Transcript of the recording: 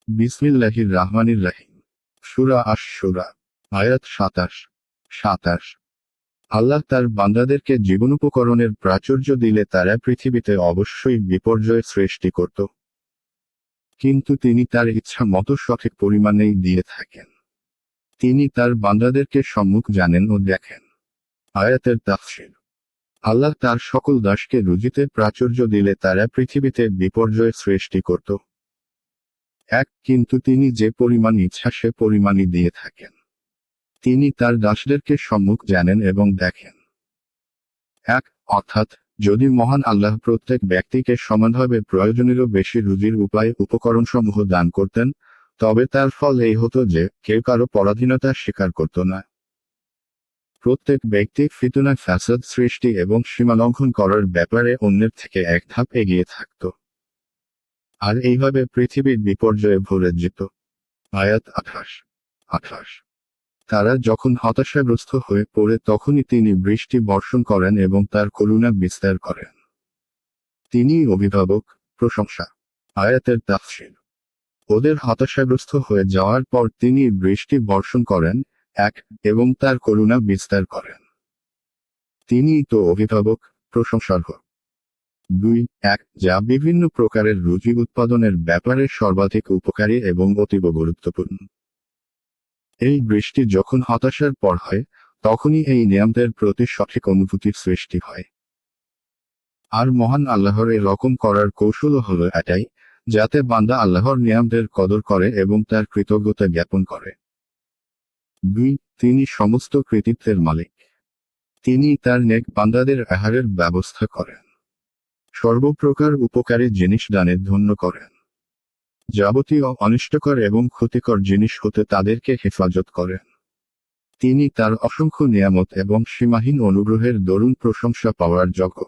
বিসমিল্লাহির রাহমানির রাহিম। সূরা আশ-শূরা, আয়াত 27। আল্লাহ তার বান্দাদেরকে জীবনোপকরণের প্রাচুর্য দিলে তারা পৃথিবীতে অবশ্যই বিপর্যয় সৃষ্টি করত, কিন্তু তিনি তার ইচ্ছা মতো সঠিক পরিমাণেই দিয়ে থাকেন। তিনি তার বান্দাদেরকে সম্মুখ জানেন ও দেখেন। আয়াতের তাফসীর: আল্লাহ তার সকল দাসকে রুজিতে প্রাচুর্য দিলে তারা পৃথিবীতে বিপর্যয় সৃষ্টি করত। কিন্তু তিনি যে পরিমাণ ইচ্ছা সে পরিমাণই দিয়ে থাকেন। তিনি তার দাসদেরকে সম্মুখ জানেন এবং দেখেন। অর্থাৎ, যদি মহান আল্লাহ প্রত্যেক ব্যক্তিকে সমানভাবে প্রয়োজনেরও বেশি রুজির উপায় উপকরণসমূহ দান করতেন, তবে তার ফল এই হতো যে কেউ কারো পরাধীনতা স্বীকার করত না। প্রত্যেক ব্যক্তি ফিতনা, ফাসাদ সৃষ্টি এবং সীমালঙ্ঘন করার ব্যাপারে অন্যের থেকে এক ধাপ এগিয়ে থাকত, আর এইভাবে পৃথিবীর বিপর্যয়ে ভরে যেত। আয়াত 28। তারা যখন হতাশাগ্রস্ত হয়ে পড়ে তখনই তিনি বৃষ্টি বর্ষণ করেন এবং তার করুণা বিস্তার করেন। তিনিই অভিভাবক, প্রশংসা। আয়াতের তাফসীর: ওদের হতাশাগ্রস্ত হয়ে যাওয়ার পর তিনি বৃষ্টি বর্ষণ করেন, এবং তার করুণা বিস্তার করেন। তিনিই তো অভিভাবক, প্রশংসার্হ। 2. যা বিভিন্ন প্রকারের রুজি উৎপাদনের ব্যাপারে সর্বাধিক উপকারী এবং অতীব গুরুত্বপূর্ণ। এই বৃষ্টি যখন হতাশার পর হয়, তখনই এই নিয়ামতের প্রতি সঠিক অনুভূতির সৃষ্টি হয়। আর মহান আল্লাহর এরকম করার কৌশলও হলো এটাই, যাতে বান্দা আল্লাহর নিয়ামতের কদর করে এবং তার কৃতজ্ঞতা জ্ঞাপন করে। 2. তিনি সমস্ত কৃতিত্বের মালিক। তিনি তার নেক বান্দাদের আহারের ব্যবস্থা করেন, সর্বপ্রকার উপকারী জিনিস দানে ধন্য করেন, যাবতীয় অনিষ্টকর এবং ক্ষতিকর জিনিস হতে তাদেরকে হেফাজত করেন। তিনি তার অসংখ্য নিয়ামত এবং সীমাহীন অনুগ্রহের দরুন প্রশংসা পাওয়ার যোগ্য।